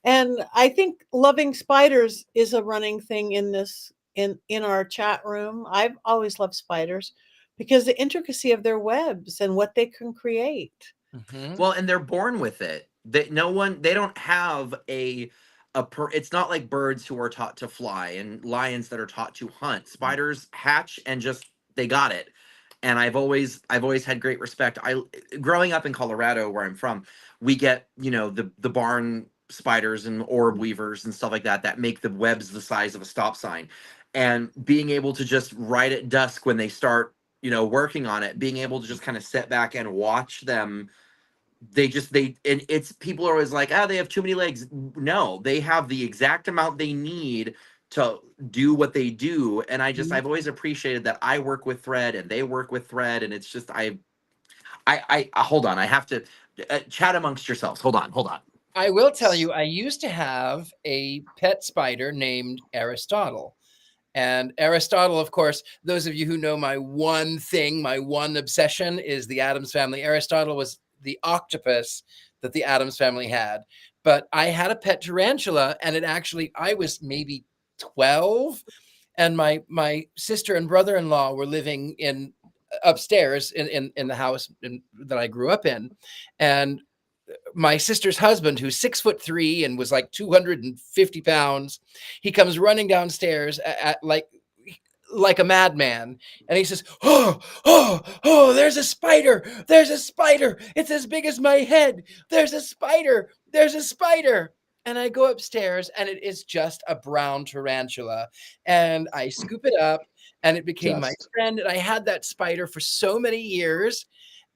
And I think loving spiders is a running thing in our chat room. I've always loved spiders because the intricacy of their webs and what they can create. Mm-hmm. Well, and they're born with it. They don't have it's not like birds who are taught to fly and lions that are taught to hunt. Spiders hatch and they got it. And I've always had great respect. Growing up in Colorado, where I'm from, we get, the barn spiders and orb weavers and stuff like that make the webs the size of a stop sign. And being able to just right at dusk when they start, working on it, being able to just kind of sit back and watch them. People are always like, they have too many legs. No, they have the exact amount they need to do what they do. And I've always appreciated that I work with thread and they work with thread. And it's just, I hold on. I have to chat amongst yourselves. Hold on. I will tell you, I used to have a pet spider named Aristotle. And Aristotle, of course, those of you who know my one obsession is the Addams Family. Aristotle was the octopus that the Addams family had. But I had a pet tarantula, and I was maybe 12, and my sister and brother-in-law were living upstairs in the house that I grew up in. And my sister's husband, who's 6'3" and was like 250 pounds, he comes running downstairs at like a madman, and he says, oh, there's a spider, it's as big as my head, there's a spider. And I go upstairs, and it is just a brown tarantula, and I scoop it up, and it became my friend, and I had that spider for so many years.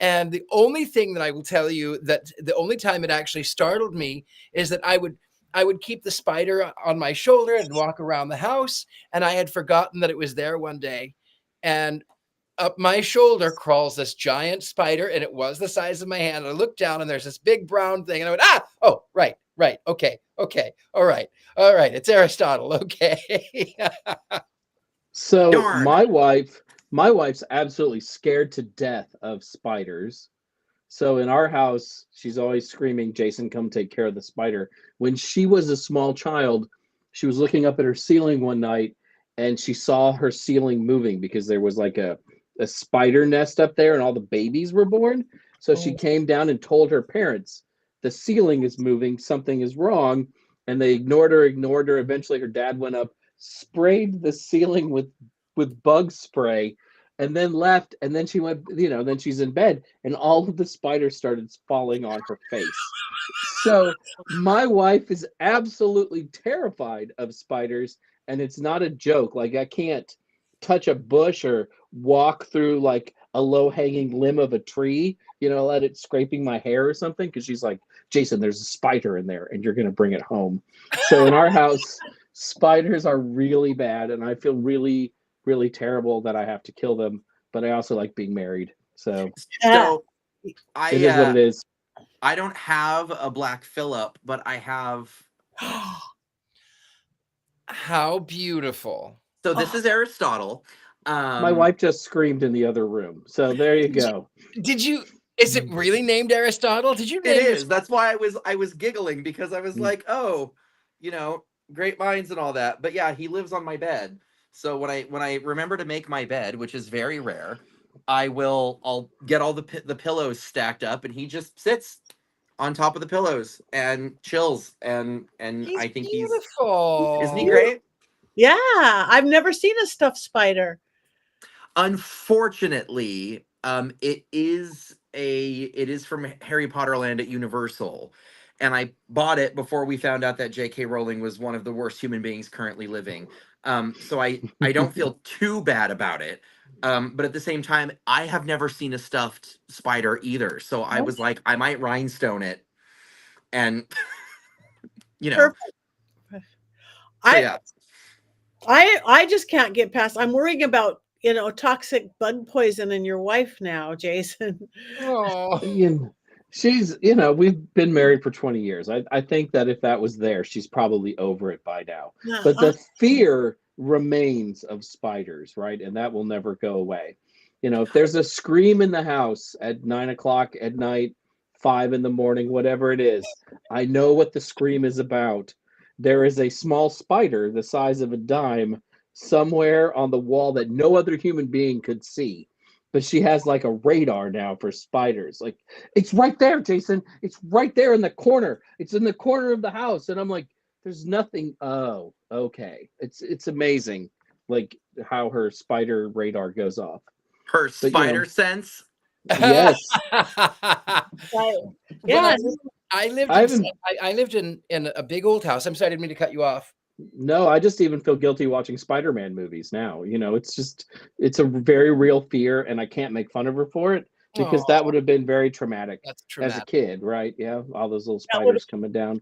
And the only thing that I will tell you, that the only time it actually startled me, is that I would keep the spider on my shoulder and walk around the house, and I had forgotten that it was there one day. And up my shoulder crawls this giant spider, and it was the size of my hand. And I looked down, and there's this big brown thing, and I went, oh, right, okay, all right, it's Aristotle, okay. So Darn. my wife's absolutely scared to death of spiders. So in our house, she's always screaming, Jason, come take care of the spider. When she was a small child, she was looking up at her ceiling one night, and she saw her ceiling moving because there was like a spider nest up there, and all the babies were born. So she came down and told her parents, the ceiling is moving, something is wrong. And they ignored her. Eventually her dad went up, sprayed the ceiling with bug spray, and then left. And then she went, then she's in bed, and all of the spiders started falling on her face. So my wife is absolutely terrified of spiders, and it's not a joke. Like, I can't touch a bush or walk through like a low-hanging limb of a tree, let it scraping my hair or something, because she's like, Jason, there's a spider in there, and you're going to bring it home. So in our house, spiders are really bad, and I feel really, really terrible that I have to kill them, but I also like being married. So it is what it is. I don't have a black Phillip, but I have. How beautiful. So this is Aristotle. My wife just screamed in the other room. So there you go. Is it really named Aristotle? Did you name it? Is. That's why I was giggling, because I was like, oh, great minds and all that. But yeah, he lives on my bed. So when I remember to make my bed, which is very rare, I'll get all the pillows stacked up, and he just sits on top of the pillows and chills, and I think beautiful. Isn't he great? Yeah, I've never seen a stuffed spider. Unfortunately, it is from Harry Potter Land at Universal, and I bought it before we found out that J.K. Rowling was one of the worst human beings currently living. So I don't feel too bad about it. But at the same time, I have never seen a stuffed spider either. So I was like, I might rhinestone it, and Perfect. So yeah. I just can't get past. I'm worrying about toxic bug poison in your wife now, Jason. Oh, she's we've been married for 20 years. I think that if that was there, she's probably over it by now. But the fear remains of spiders, right? And that will never go away. If there's a scream in the house at 9 o'clock at night, 5 in the morning, whatever it is, I know what the scream is about. There is a small spider the size of a dime somewhere on the wall that no other human being could see. But she has like a radar now for spiders. Like, it's right there, Jason. It's right there in the corner. It's in the corner of the house. And I'm like, there's nothing. Oh, okay. It's amazing, like, how her spider radar goes off. Her spider sense. Yes. Yeah. I lived in a big old house. I'm sorry, I didn't mean to cut you off. No, I just even feel guilty watching Spider-Man movies now. It's a very real fear, and I can't make fun of her for it, because that would have been very traumatic, as a kid, right? Yeah, all those little spiders coming down.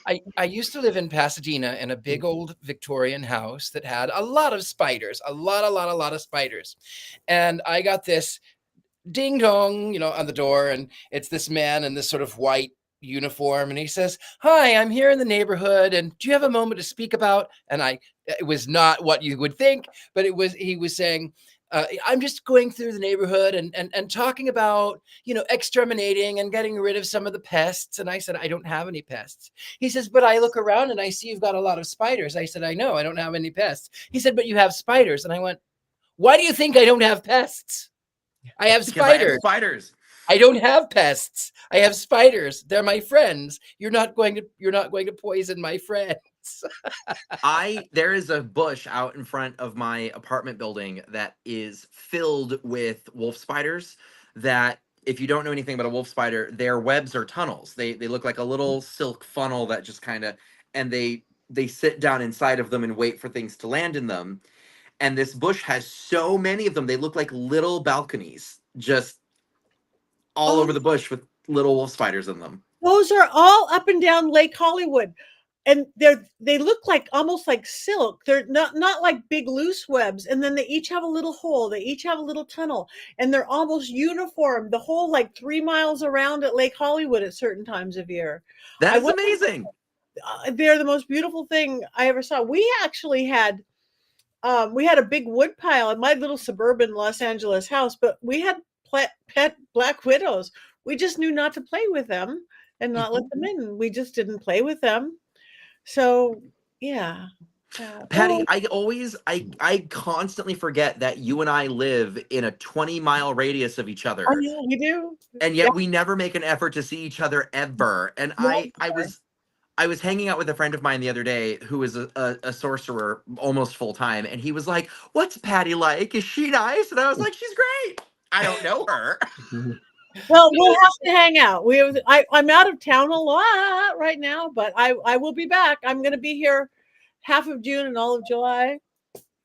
I used to live in Pasadena in a big old Victorian house that had a lot of spiders, a lot of spiders. And I got this ding dong, on the door, and it's this man in this sort of white uniform, and he says, "Hi, I'm here in the neighborhood, and do you have a moment to speak about?" And it was not what you would think, but he was saying, I'm just going through the neighborhood and talking about, exterminating and getting rid of some of the pests. And I said, I don't have any pests. He says, but I look around and I see you've got a lot of spiders. I said, I know, I don't have any pests. He said, but you have spiders. And I went, why do you think I don't have pests? I have Because I have spiders. spiders. I don't have pests. I have spiders. They're my friends. You're not going to poison my friends. There is a bush out in front of my apartment building that is filled with wolf spiders that, if you don't know anything about a wolf spider, their webs are tunnels. They look like a little silk funnel that just kind of, and they sit down inside of them and wait for things to land in them. And this bush has so many of them. They look like little balconies just all over the bush with little wolf spiders in them. Those are all up and down Lake Hollywood. And they look like almost like silk. They're not like big loose webs. And then they each have a little hole. They each have a little tunnel. And they're almost uniform. The whole like 3 miles around at Lake Hollywood at certain times of year. That is amazing. They're the most beautiful thing I ever saw. We actually had a big wood pile in my little suburban Los Angeles house, but we had pet black widows. We just knew not to play with them and not let them in. We just didn't play with them. So, yeah. Patti, I constantly forget that you and I live in a 20-mile radius of each other. Oh, yeah, we do. And yet we never make an effort to see each other ever. And I was hanging out with a friend of mine the other day who is a sorcerer almost full time. And he was like, what's Patti like? Is she nice? And I was like, she's great. I don't know her. Well, we'll have to hang out. I'm out of town a lot right now, but I will be back. I'm going to be here half of June and all of July,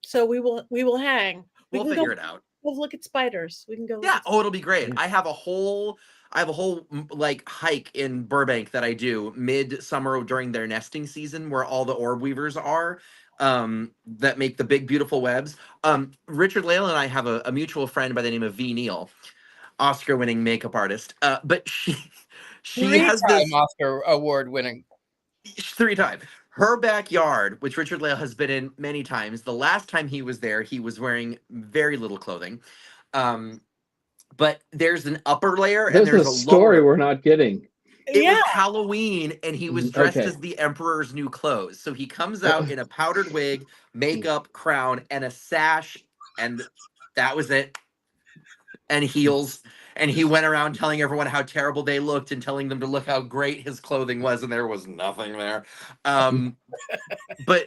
so we will hang. We'll figure it out. We'll look at spiders. We can go. Yeah. Oh, it'll be great. I have a whole like hike in Burbank that I do mid-summer during their nesting season, where all the orb weavers are. That make the big beautiful webs. Richard-Lael and I have a mutual friend by the name of V. Neil, Oscar-winning makeup artist. But she has this Oscar award winning 3 times. Her backyard, which Richard-Lael has been in many times. The last time he was there, he was wearing very little clothing. But there's an upper layer and there's a story lower. We're not getting. It was Halloween, and he was dressed as the Emperor's new clothes. So he comes out in a powdered wig, makeup, crown, and a sash, and that was it. And heels. And he went around telling everyone how terrible they looked and telling them to look how great his clothing was, and there was nothing there. But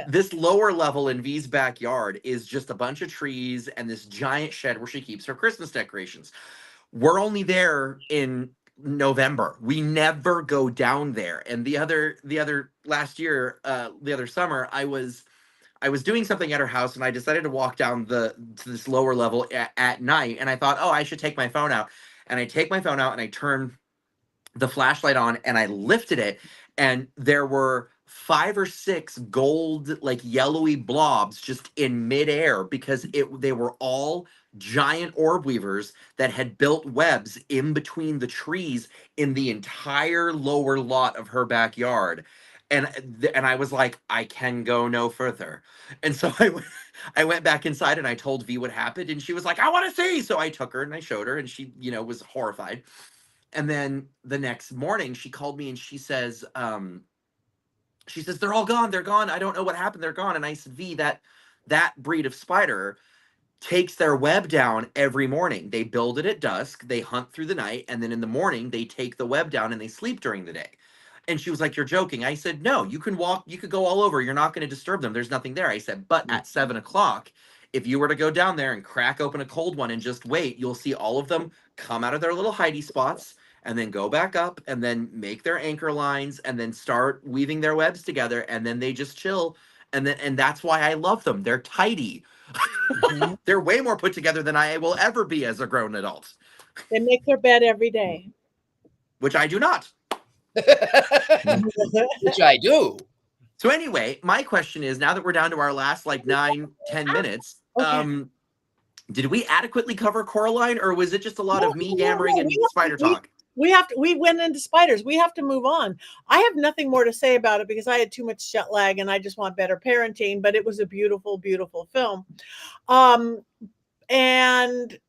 this lower level in V's backyard is just a bunch of trees and this giant shed where she keeps her Christmas decorations. We're only there in November. We never go down there. And the other last year, the other summer, I was doing something at her house, and I decided to walk down to this lower level at night. And I thought, oh, I should take my phone out. And I take my phone out and I turn the flashlight on and I lifted it, and there were 5 or 6 gold, like yellowy blobs just in midair, because they were all giant orb weavers that had built webs in between the trees in the entire lower lot of her backyard. And I was like, I can go no further. And so I went back inside and I told V what happened, and she was like, I want to see. So I took her and I showed her, and she, was horrified. And then the next morning she called me and she says, they're all gone. They're gone. I don't know what happened. They're gone. And I said, V, that breed of spider takes their web down every morning. They build it at dusk, they hunt through the night, and then in the morning they take the web down and they sleep during the day. And she was like, you're joking. I said, no, you can walk, you could go all over. You're not going to disturb them. There's nothing there. I said, but at 7 o'clock, if you were to go down there and crack open a cold one and just wait, you'll see all of them come out of their little hidey spots and then go back up and then make their anchor lines and then start weaving their webs together, and then they just chill. And that's why I love them. They're tidy. They're way more put together than I will ever be as a grown adult. They make their bed every day. Which I do not. Which I do. So anyway, my question is, now that we're down to our last 9-10 minutes, did we adequately cover Coraline, or was it just a lot of me yammering and spider talk? we went into spiders. We have to move on. I have nothing more to say about it because I had too much jet lag and I just want better parenting, but it was a beautiful, beautiful film. And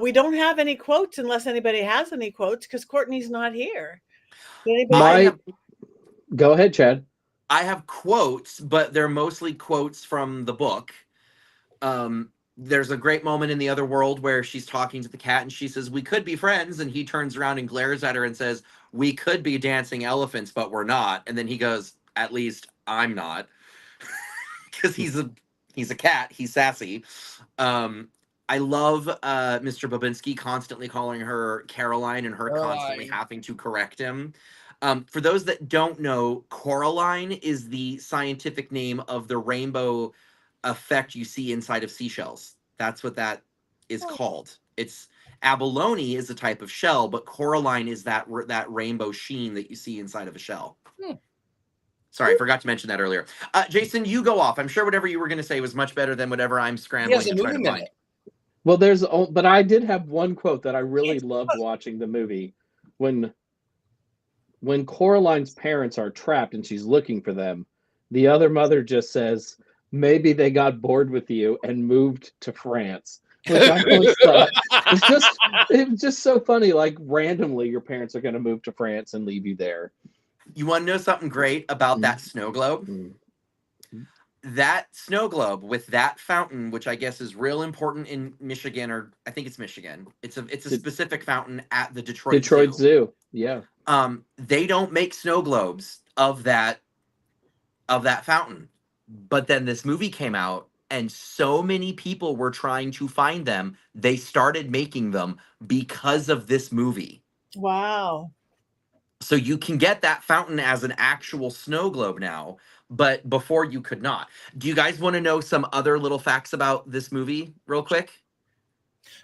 we don't have any quotes unless anybody has any quotes because Courtney's not here. Go ahead, Chad. I have quotes, but they're mostly quotes from the book. There's a great moment in The Other World where she's talking to the cat and she says, "We could be friends." And he turns around and glares at her and says, "We could be dancing elephants, but we're not." And then he goes, "At least I'm not." Because he's a cat. He's sassy. I love Mr. Babinski constantly calling her Caroline and her constantly having to correct him. For those that don't know, Coraline is the scientific name of the rainbow effect you see inside of seashells. That's what that is called. It's abalone is a type of shell, but Coraline is that rainbow sheen that you see inside of a shell. Sorry, I forgot to mention that earlier. Jason, you go off. I'm sure whatever you were going to say was much better than whatever I'm scrambling to try to find. Well, but I did have one quote that I really loved watching the movie. When Coraline's parents are trapped and she's looking for them, the other mother just says, "Maybe they got bored with you and moved to France," which I always thought it was just so funny. Like randomly, your parents are going to move to France and leave you there. You want to know something great about that snow globe? That snow globe with that fountain, which I guess is real important in Michigan, or I think it's Michigan. It's a specific fountain at the Detroit Zoo. Yeah. They don't make snow globes of that fountain. But then this movie came out and so many people were trying to find them. They started making them because of this movie. Wow. So you can get that fountain as an actual snow globe now, but before you could not. Do you guys want to know some other little facts about this movie real quick?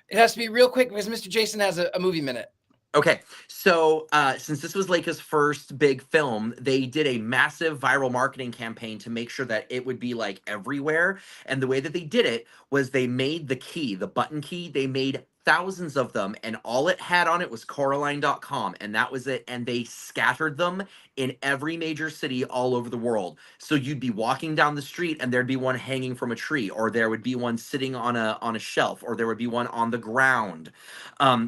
It has to be real quick because Mr. Jason has a movie minute. Okay, so since this was Leica's first big film, they did a massive viral marketing campaign to make sure that it would be like everywhere. And the way that they did it was they made the key, the button key, they made thousands of them, and all it had on it was Coraline.com, and that was it. And they scattered them in every major city all over the world. So you'd be walking down the street and there'd be one hanging from a tree, or there would be one sitting on a shelf, or there would be one on the ground.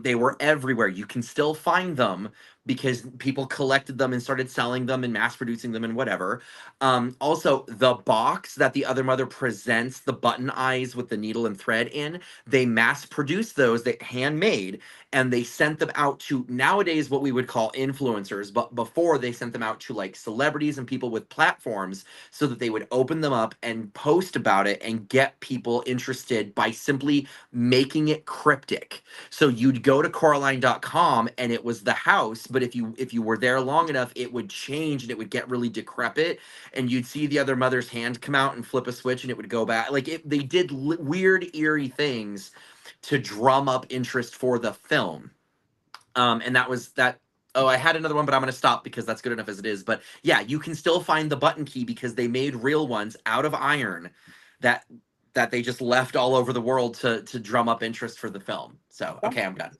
They were everywhere. You can still find them because people collected them and started selling them and mass producing them and whatever. Also, the box that the other mother presents the button eyes with the needle and thread in, they mass produced those, they handmade, and they sent them out to nowadays what we would call influencers. But before, they sent them out to like celebrities and people with platforms so that they would open them up and post about it and get people interested by simply making it cryptic. So you'd go to Coraline.com and it was the house, but if you were there long enough, it would change and it would get really decrepit, and you'd see the other mother's hand come out and flip a switch and it would go back. Like they did weird, eerie things to drum up interest for the film. And that was that. Oh, I had another one, but I'm going to stop because that's good enough as it is. But yeah, you can still find the button key because they made real ones out of iron that they just left all over the world to drum up interest for the film. So, okay, I'm done.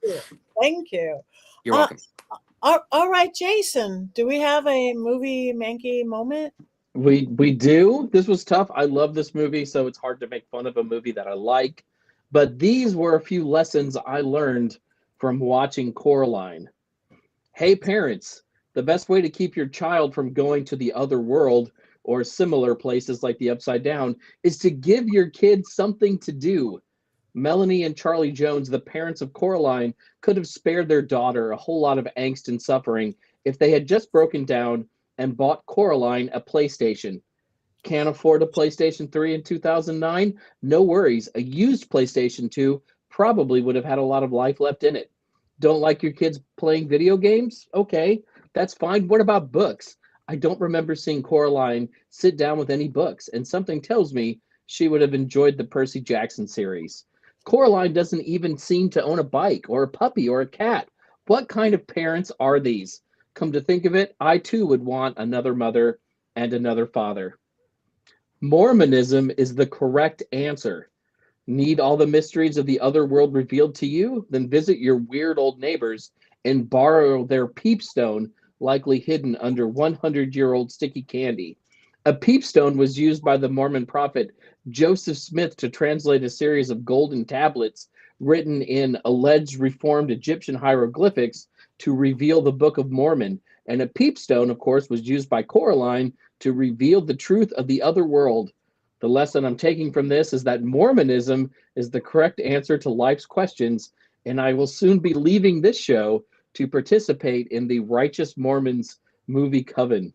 Thank you. You're welcome. All right, Jason, do we have a movie Mankey moment? We do. This was tough. I love this movie, so it's hard to make fun of a movie that I like. But these were a few lessons I learned from watching Coraline. Hey, parents, the best way to keep your child from going to the other world or similar places like the Upside Down is to give your kids something to do. Melanie and Charlie Jones, the parents of Coraline, could have spared their daughter a whole lot of angst and suffering if they had just broken down and bought Coraline a PlayStation. Can't afford a PlayStation 3 in 2009? No worries. A used PlayStation 2 probably would have had a lot of life left in it. Don't like your kids playing video games? Okay, that's fine. What about books? I don't remember seeing Coraline sit down with any books, and something tells me she would have enjoyed the Percy Jackson series. Coraline doesn't even seem to own a bike or a puppy or a cat. What kind of parents are these? Come to think of it, I too would want another mother and another father. Mormonism is the correct answer. Need all the mysteries of the other world revealed to you? Then visit your weird old neighbors and borrow their peepstone, likely hidden under 100-year-old sticky candy. A peepstone was used by the Mormon prophet Joseph Smith to translate a series of golden tablets written in alleged reformed Egyptian hieroglyphics to reveal the Book of Mormon. And a peepstone, of course, was used by Coraline to reveal the truth of the other world. The lesson I'm taking from this is that Mormonism is the correct answer to life's questions, and I will soon be leaving this show to participate in the Righteous Mormons movie coven.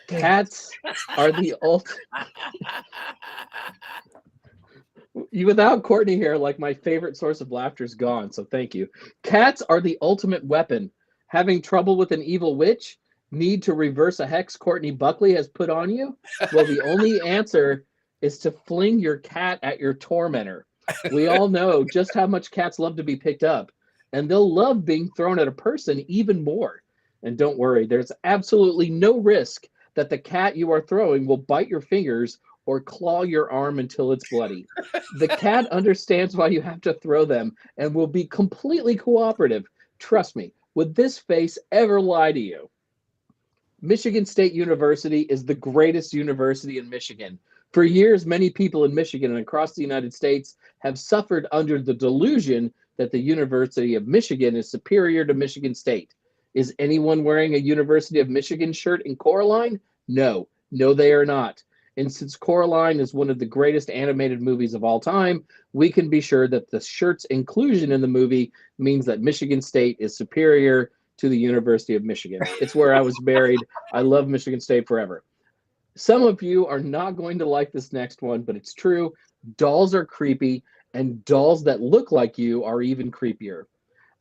Cats are the ultimate. Without Courtney here, like, my favorite source of laughter is gone, so thank you. Cats are the ultimate weapon. Having trouble with an evil witch? Need to reverse a hex Courtney Buckley has put on you? Well, the only answer is to fling your cat at your tormentor. We all know just how much cats love to be picked up, and they'll love being thrown at a person even more. And don't worry, there's absolutely no risk that the cat you are throwing will bite your fingers or claw your arm until it's bloody. The cat understands why you have to throw them and will be completely cooperative. Trust me, would this face ever lie to you? Michigan State University is the greatest university in Michigan. For years, many people in Michigan and across the United States have suffered under the delusion that the University of Michigan is superior to Michigan State. Is anyone wearing a University of Michigan shirt in Coraline? No, they are not. And since Coraline is one of the greatest animated movies of all time, we can be sure that the shirt's inclusion in the movie means that Michigan State is superior to the University of Michigan. It's where I was buried. I love Michigan State forever. Some of you are not going to like this next one, but it's true. Dolls are creepy, and dolls that look like you are even creepier.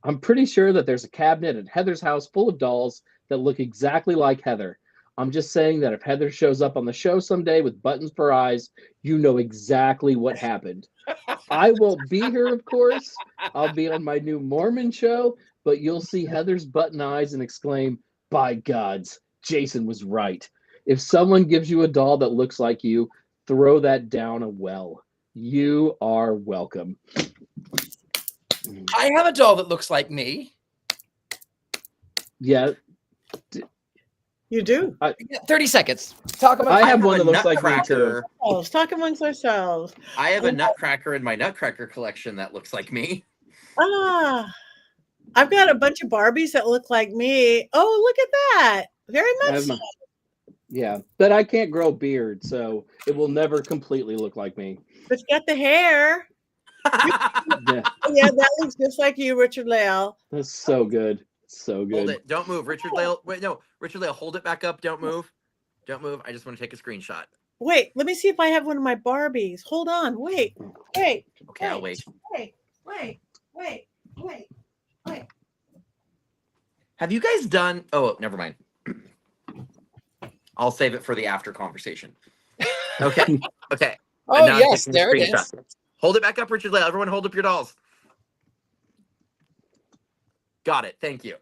I'm pretty sure that there's a cabinet at Heather's house full of dolls that look exactly like Heather. I'm just saying that if Heather shows up on the show someday with buttons for eyes, you know exactly what happened. I won't be here, of course. I'll be on my new Mormon show, but you'll see Heather's button eyes and exclaim, "By gods, Jason was right." If someone gives you a doll that looks like you, throw that down a well. You are welcome. I have a doll that looks like me. Yeah. You do. 30 seconds. Talk about. I have one that looks like me too. Let's talk amongst ourselves. I have a nutcracker in my nutcracker collection that looks like me. I've got a bunch of Barbies that look like me. Oh, look at that. Very much so. Yeah, but I can't grow a beard, so it will never completely look like me. But you got the hair. Yeah. Yeah, that looks just like you, Richard-Lael. That's so good. So good. Hold it. Don't move. Richard-Lael. Wait, no. Richard-Lael, hold it back up. Don't move. Don't move. I just want to take a screenshot. Wait, let me see if I have one of my Barbies. Hold on. Wait. Okay, I'll wait. Wait. Have you guys done... Oh, never mind. I'll save it for the after conversation. Okay. Okay. Oh, yes, there it is. Hold it back up, Richard-Lael. Everyone hold up your dolls. Got it. Thank you.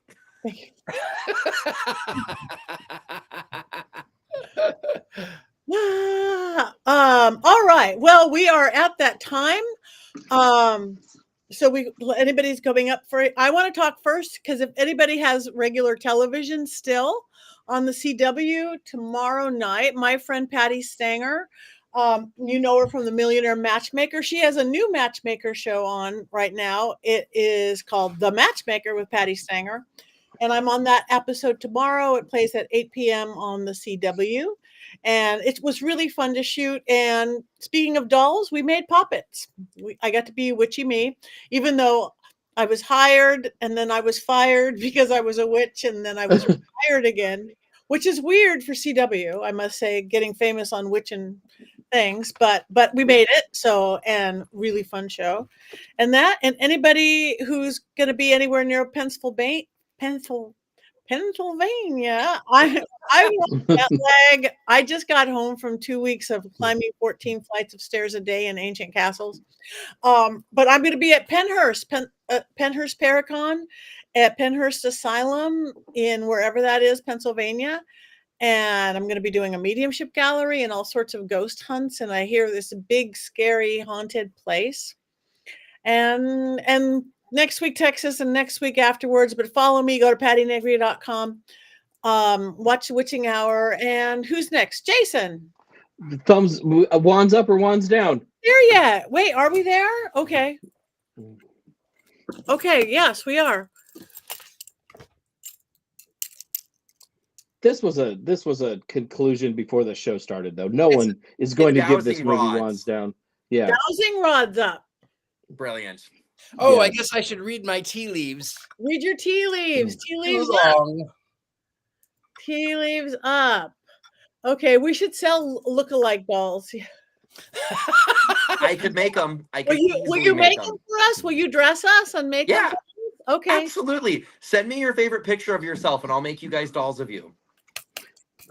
All right. Well, we are at that time. So anybody's going up for it. I want to talk first because if anybody has regular television still on the CW tomorrow night, my friend Patti Stanger, you know her from The Millionaire Matchmaker. She has a new matchmaker show on right now. It is called The Matchmaker with Patti Stanger. And I'm on that episode tomorrow. It plays at 8 p.m. on the CW. And it was really fun to shoot. And speaking of dolls, we made puppets. I got to be Witchy Me, even though I was hired and then I was fired because I was a witch and then I was hired again, which is weird for CW, I must say, getting famous on witching things. But we made it. So, and really fun show. And anybody who's going to be anywhere near Pennsylvania, I want that leg. I just got home from 2 weeks of climbing 14 flights of stairs a day in ancient castles. But I'm going to be at Penhurst Paracon at Penhurst Asylum in wherever that is, Pennsylvania. And I'm going to be doing a mediumship gallery and all sorts of ghost hunts. And I hear this big, scary, haunted place. And next week Texas and next week afterwards. But follow me. Go to pattinegri.com. Watch Witching Hour. And who's next? Jason. Thumbs, wands up or wands down? There yet? Wait, are we there? Okay. Okay. Yes, we are. This was a conclusion before the show started, though. No one is going to give this movie wands down. Yeah. Dowsing rods up. Brilliant. Oh, Yeah. I guess I should read my tea leaves. Read your tea leaves. Tea Too leaves up. long. Tea leaves up. Okay, we should sell look-alike dolls. I could make them. Will you make them for us? Will you dress us and make them? Yeah. For us? Okay. Absolutely. Send me your favorite picture of yourself, and I'll make you guys dolls of you.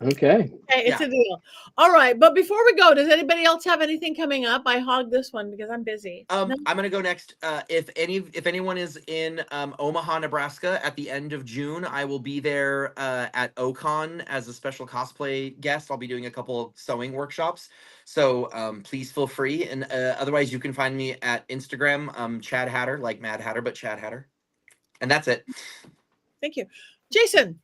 Okay. Okay, it's a deal. All right, but before we go, does anybody else have anything coming up? I hogged this one because I'm busy. I'm gonna go next. If anyone is in Omaha, Nebraska at the end of June, I will be there at Ocon as a special cosplay guest. I'll be doing a couple sewing workshops, so please feel free. And otherwise, you can find me at Instagram, Chad Hatter, like Mad Hatter, but Chad Hatter, and that's it. Thank you, Jason.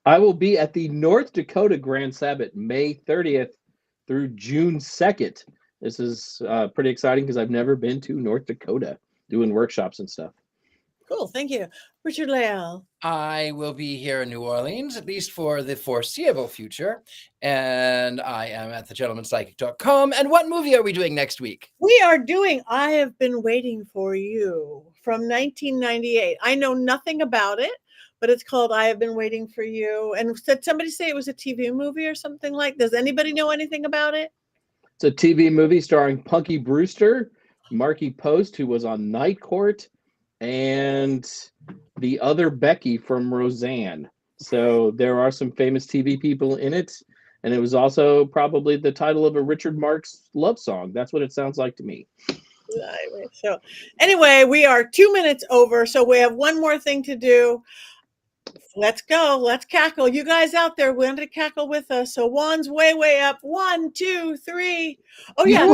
I will be at the North Dakota Grand Sabbath May 30th through June 2nd. This is pretty exciting because I've never been to North Dakota doing workshops and stuff. Cool, thank you. Richard-Lael. I will be here in New Orleans, at least for the foreseeable future. And I am at thegentlemanpsychic.com. And what movie are we doing next week? We are doing I Have Been Waiting for You from 1998. I know nothing about it, but it's called I Have Been Waiting for You. And did somebody say it was a TV movie or something like? Does anybody know anything about it? It's a TV movie starring Punky Brewster, Marky Post, who was on Night Court, and the other Becky from Roseanne. So there are some famous TV people in it. And it was also probably the title of a Richard Marx love song. That's what it sounds like to me. So anyway, we are 2 minutes over. So we have one more thing to do. Let's go. Let's cackle. You guys out there want to cackle with us. So wands way, way up. 1, 2, 3. Oh, yeah.